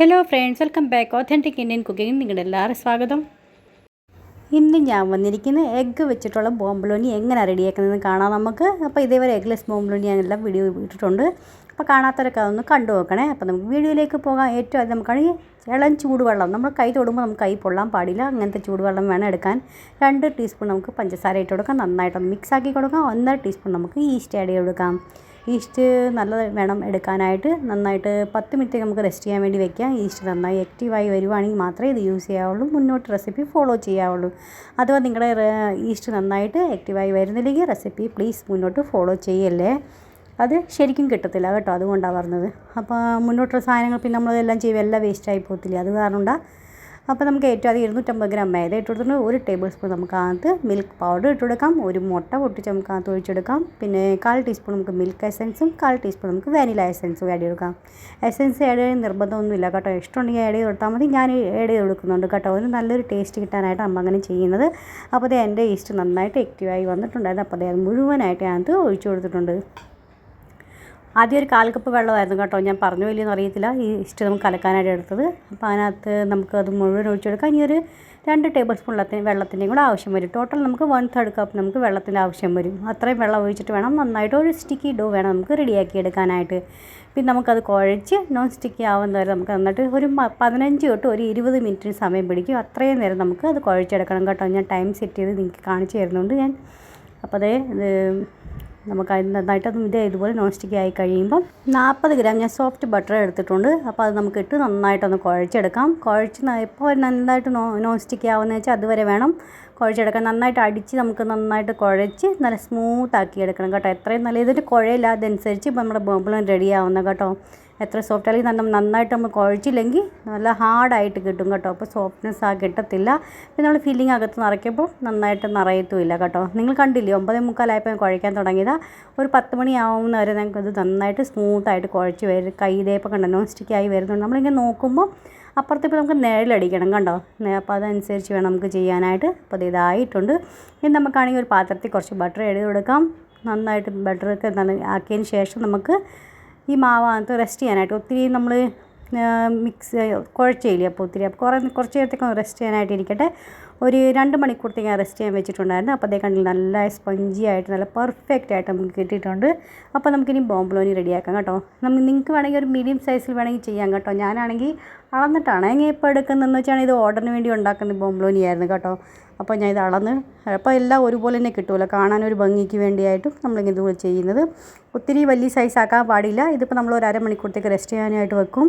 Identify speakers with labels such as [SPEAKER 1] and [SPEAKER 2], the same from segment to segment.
[SPEAKER 1] Hello friends, welcome back. Authentic Indian cooking നിങ്ങളുടെ എല്ലാവരും സ്വാഗതം. ഇന്ന് ഞാൻ വന്നിരിക്കുന്നത് എഗ്ഗ് വെച്ചിട്ടുള്ള ബോംബലോനി എങ്ങനെ റെഡിയാക്കുന്നതെന്ന് കാണാം നമുക്ക്. അപ്പോൾ ഇതേവരെ എഗ്ലെസ് ബോംബലോനി ഞാനെല്ലാം വീഡിയോ ഇട്ടിട്ടുണ്ട്. അപ്പോൾ കാണാത്തവരൊക്കെ അതൊന്ന് കണ്ടു നോക്കണേ. അപ്പോൾ നമുക്ക് വീഡിയോയിലേക്ക് പോകാം. ഏറ്റവും ആദ്യം നമുക്കാണെങ്കിൽ ഇളം ചൂടുവെള്ളം, നമ്മൾ കൈ തൊടുമ്പോൾ നമുക്ക് കൈ പൊള്ളാൻ പാടില്ല, അങ്ങനത്തെ ചൂടുവെള്ളം വേണം എടുക്കാൻ. 2 ടീസ്പൂൺ നമുക്ക് പഞ്ചസാര ഇട്ട് കൊടുക്കാം, നന്നായിട്ടൊന്ന് മിക്സ് ആക്കി കൊടുക്കാം. 1.5 ടീസ്പൂൺ നമുക്ക് ഈസ്റ്റ് ആഡ് ചെയ്ത് കൊടുക്കാം. ഈസ്റ്റ് നല്ലത് വേണം എടുക്കാനായിട്ട്. നന്നായിട്ട് 10 മിനിറ്റ് നമുക്ക് റെസ്റ്റ് ചെയ്യാൻ വേണ്ടി വെക്കാം. ഈസ്റ്റ് നന്നായി ആക്റ്റീവായി വരുവാണെങ്കിൽ മാത്രമേ ഇത് യൂസ് ചെയ്യാവുള്ളൂ, മുന്നോട്ട് റെസിപ്പി ഫോളോ ചെയ്യാവുള്ളൂ. അഥവാ നിങ്ങളുടെ ഈസ്റ്റ് നന്നായിട്ട് ആക്റ്റീവായി വരുന്നില്ലെങ്കിൽ റെസിപ്പി പ്ലീസ് മുന്നോട്ട് ഫോളോ ചെയ്യല്ലേ, അത് ശരിക്കും കിട്ടത്തില്ല കേട്ടോ. അതുകൊണ്ടാണ് പറഞ്ഞത്. അപ്പോൾ മുന്നോട്ടുള്ള സാധനങ്ങൾ പിന്നെ നമ്മളെല്ലാം ചെയ്യുമ്പോൾ എല്ലാം വേസ്റ്റായി പോകത്തില്ല, അത് കാരണം കൊണ്ടാണ്. അപ്പോൾ നമുക്ക് ഏറ്റവും അധികം 250 ഗ്രാം മൈദ ഇട്ട് കൊടുത്തിട്ട് 1 ടേബിൾ സ്പൂൺ നമുക്ക് അതിനകത്ത് മിൽക്ക് പൗഡർ ഇട്ട് കൊടുക്കാം. 1 മുട്ട പൊട്ടിച്ച് നമുക്ക് അതിനകത്ത് ഒഴിച്ചെടുക്കാം. പിന്നെ 1/4 ടീസ്പൂൺ നമുക്ക് മിൽക്ക് എസൻസും 1/4 ടീസ്പൂൺ നമുക്ക് വാനില എസൻസും ആഡ് ചെയ്തെടുക്കാം. എസൻസ് ആഡ് ചെയ്യാൻ നിർബന്ധമൊന്നുമില്ല കേട്ടോ, ഇഷ്ടമുണ്ടെങ്കിൽ ആഡ് ചെയ്ത് കൊടുത്താൽ മതി. ഞാൻ ആഡ് ചെയ്ത് കൊടുക്കുന്നുണ്ട് കേട്ടോ, ഒരു നല്ലൊരു ടേസ്റ്റ് കിട്ടാനായിട്ട് നമ്മൾ അങ്ങനെ ചെയ്യുന്നത്. അപ്പോൾ അത് എൻ്റെ ഈസ്റ്റ് നന്നായിട്ട് ആക്റ്റീവായി വന്നിട്ടുണ്ടായിരുന്നു. അപ്പോൾ അത് മുഴുവനായിട്ട് അതിനകത്ത് ഒഴിച്ചു കൊടുത്തിട്ടുണ്ട്. ആദ്യം ഒരു 1/4 കപ്പ് വെള്ളമായിരുന്നു കേട്ടോ, ഞാൻ പറഞ്ഞു ഇല്ലെന്ന് അറിയത്തില്ല, ഈ ഈസ്റ്റ് നമുക്ക് കലക്കാനായിട്ട് എടുത്തത്. അപ്പോൾ അതിനകത്ത് നമുക്കത് മുഴുവൻ ഒഴിച്ചെടുക്കാം. ഇനി ഒരു 2 ടേബിൾ സ്പൂൺ വെള്ളത്തിൻ്റെയും കൂടെ ആവശ്യം വരും. ടോട്ടൽ നമുക്ക് 1/3 കപ്പ് നമുക്ക് വെള്ളത്തിൻ്റെ ആവശ്യം വരും. അത്രയും വെള്ളം ഒഴിച്ചിട്ട് വേണം നന്നായിട്ട് ഒരു സ്റ്റിക്കി ഡോ വേണം നമുക്ക് റെഡിയാക്കി എടുക്കാനായിട്ട്. പിന്നെ നമുക്കത് കുഴച്ച് നോൺ സ്റ്റിക്കി ആവുന്ന വരെ നമുക്ക് നന്നായിട്ട് ഒരു 15 തൊട്ട് ഒരു 20 മിനിറ്റ് സമയം പിടിക്കും. അത്രയും നേരം നമുക്ക് അത് കുഴച്ചെടുക്കണം കേട്ടോ. ഞാൻ ടൈം സെറ്റ് ചെയ്ത് നിങ്ങൾക്ക് കാണിച്ചു തരുന്നുണ്ട് ഞാൻ. അപ്പോൾ അതേ നമുക്ക് അതിന് നന്നായിട്ട് ഇതുപോലെ നോൺ സ്റ്റിക്കി ആയി കഴിയുമ്പം 40 ഗ്രാം ഞാൻ സോഫ്റ്റ് ബട്ടർ എടുത്തിട്ടുണ്ട്. അപ്പോൾ അത് നമുക്ക് ഇട്ട് നന്നായിട്ടൊന്ന് കുഴച്ചെടുക്കാം. ഇപ്പോൾ നന്നായിട്ട് നോൺ സ്റ്റിക്കി ആവുമെന്ന് വെച്ചാൽ അതുവരെ വേണം കുഴച്ചെടുക്കാൻ. നന്നായിട്ട് അടിച്ച് നമുക്ക് നന്നായിട്ട് കുഴച്ച് നല്ല സ്മൂത്താക്കി എടുക്കണം കേട്ടോ. എത്രയും നല്ല ഇതിൻ്റെ കുഴയില്ല, അതനുസരിച്ച് ഇപ്പോൾ നമ്മുടെ ബോംബലോനി റെഡി ആവുന്ന കേട്ടോ. എത്ര സോഫ്റ്റ് അല്ലെങ്കിൽ നന്നായിട്ട് നമ്മൾ കുഴച്ചില്ലെങ്കിൽ നല്ല ഹാർഡായിട്ട് കിട്ടും കേട്ടോ. അപ്പോൾ സോഫ്റ്റ്നെസ് കിട്ടത്തില്ല. പിന്നെ നമ്മൾ ഫില്ലിങ് അകത്ത് നിറയ്ക്കുമ്പോൾ നന്നായിട്ട് നിറയത്തുമില്ല കേട്ടോ. നിങ്ങൾ കണ്ടില്ലേ, 9:45 കുഴയ്ക്കാൻ തുടങ്ങിയതാണ്. ഒരു 10 മണിയാവുന്ന വരെ ഞങ്ങൾക്ക് ഇത് നന്നായിട്ട് സ്മൂത്തായിട്ട് കുഴച്ച് വരും. കൈ ഇതേപ്പോൾ കണ്ടോ നോൺ സ്റ്റിക്കായി വരുന്നുണ്ട്. നമ്മളിങ്ങനെ നോക്കുമ്പോൾ അപ്പുറത്തിപ്പോൾ നമുക്ക് നിഴലടിക്കണം കണ്ടോ. അപ്പോൾ അതനുസരിച്ച് വേണം നമുക്ക് ചെയ്യാനായിട്ട്. അപ്പോൾ അത് ഇതായിട്ടുണ്ട്. ഇനി നമുക്കാണെങ്കിൽ ഒരു പാത്രത്തിൽ കുറച്ച് ബട്ടർ ആഡ് ചെയ്ത് കൊടുക്കാം. നന്നായിട്ട് ബട്ടറൊക്കെ ആക്കിയതിന് ശേഷം നമുക്ക് ഈ മാവകത്ത് റെസ്റ്റ് ചെയ്യാനായിട്ട് ഒത്തിരി നമ്മൾ മിക്സ് കുഴച്ചില്ലേ, അപ്പോൾ കുറച്ച് നേരത്തേക്ക് റെസ്റ്റ് ചെയ്യാനായിട്ട് ഇരിക്കട്ടെ. ഒരു 2 മണിക്കൂറത്തേക്ക് റെസ്റ്റ് ചെയ്യാൻ വെച്ചിട്ടുണ്ടായിരുന്നു. അപ്പോൾ അതേ കണ്ടില്ല, നല്ല സ്പഞ്ചി ആയിട്ട് നല്ല പെർഫെക്റ്റ് ആയിട്ട് നമുക്ക് കിട്ടിയിട്ടുണ്ട്. അപ്പോൾ നമുക്കിനി ബോംബലോനി റെഡിയാക്കാം കേട്ടോ. നിങ്ങൾക്ക് വേണമെങ്കിൽ ഒരു മീഡിയം സൈസിൽ വേണമെങ്കിൽ ചെയ്യാം കേട്ടോ. ഞാനാണെങ്കിൽ അളന്നിട്ടാണ് എങ്ങനെ ഇപ്പോൾ എടുക്കുന്നതെന്ന് വെച്ചാൽ ഇത് ഓർഡറിന് വേണ്ടി ഉണ്ടാക്കുന്ന ബോംബലോനി ആയിരുന്നു കേട്ടോ. അപ്പോൾ ഞാൻ ഇത് അളന്ന്, അപ്പോൾ എല്ലാം ഒരുപോലെ തന്നെ കിട്ടുമല്ലോ, കാണാനൊരു ഭംഗിക്ക് വേണ്ടിയായിട്ടും നമ്മളിങ്ങനെ ഇതുപോലെ ചെയ്യുന്നത്. ഒത്തിരി വലിയ സൈസ് ആക്കാൻ പാടില്ല. ഇതിപ്പോൾ നമ്മൾ ഒരു അരമണിക്കൂറത്തേക്ക് റെസ്റ്റ് ചെയ്യാനായിട്ട് വെക്കും.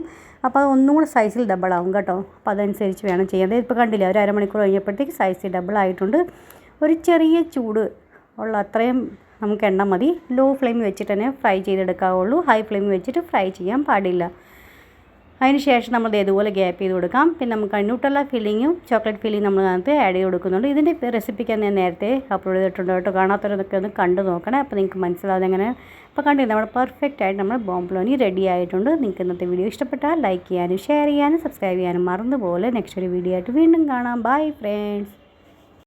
[SPEAKER 1] അപ്പോൾ അത് ഒന്നും കൂടെ സൈസിൽ ഡബിൾ ആവും കേട്ടോ. അപ്പോൾ അതനുസരിച്ച് വേണം ചെയ്യാൻ. ഇപ്പോൾ കണ്ടില്ല, ഒരു അരമണിക്കൂർ കഴിഞ്ഞപ്പോഴത്തേക്ക് സൈസ് ഡബിൾ ആയിട്ടുണ്ട്. ഒരു ചെറിയ ചൂട് ഉള്ള അത്രയും നമുക്ക് എണ്ണ മതി. ലോ ഫ്ലെയിമിൽ വെച്ചിട്ട് തന്നെ ഫ്രൈ ചെയ്തെടുക്കാവുള്ളൂ, ഹൈ ഫ്ലെയിമിൽ വെച്ചിട്ട് ഫ്രൈ ചെയ്യാൻ പാടില്ല. അതിന് ശേഷം നമ്മൾ ഇതുപോലെ ഗ്യാപ്പ് ചെയ്ത് കൊടുക്കാം. പിന്നെ നമുക്ക് ന്യൂട്ടെല്ല ഫില്ലിങ്ങും ചോക്ലേറ്റ് ഫില്ലിങ് നമ്മൾ അതിനകത്ത് ആഡ് ചെയ്ത് കൊടുക്കുന്നുണ്ട്. ഇതിൻ്റെ റെസിപ്പിക്ക് ഞാൻ നേരത്തെ അപ്ലോഡ് ചെയ്തിട്ടുണ്ട് കേട്ടോ. കാണാത്തവരൊക്കെ ഒന്ന് കണ്ടു നോക്കണേ, അപ്പോൾ നിങ്ങൾക്ക് മനസ്സിലാവും എങ്ങനെ. അപ്പോൾ കണ്ടില്ല, നമ്മുടെ പെർഫെക്റ്റ് ആയിട്ട് നമ്മൾ ബോംബലോനി റെഡി ആയിട്ടുണ്ട്. നിങ്ങൾക്ക് ഇന്നത്തെ വീഡിയോ ഇഷ്ടപ്പെട്ടാൽ ലൈക്ക് ചെയ്യാനും ഷെയർ ചെയ്യാനും സബ്സ്ക്രൈബ് ചെയ്യാനും മറന്നുപോലെ. നെക്സ്റ്റ് ഒരു വീഡിയോ ആയിട്ട് വീണ്ടും കാണാം. Bye friends.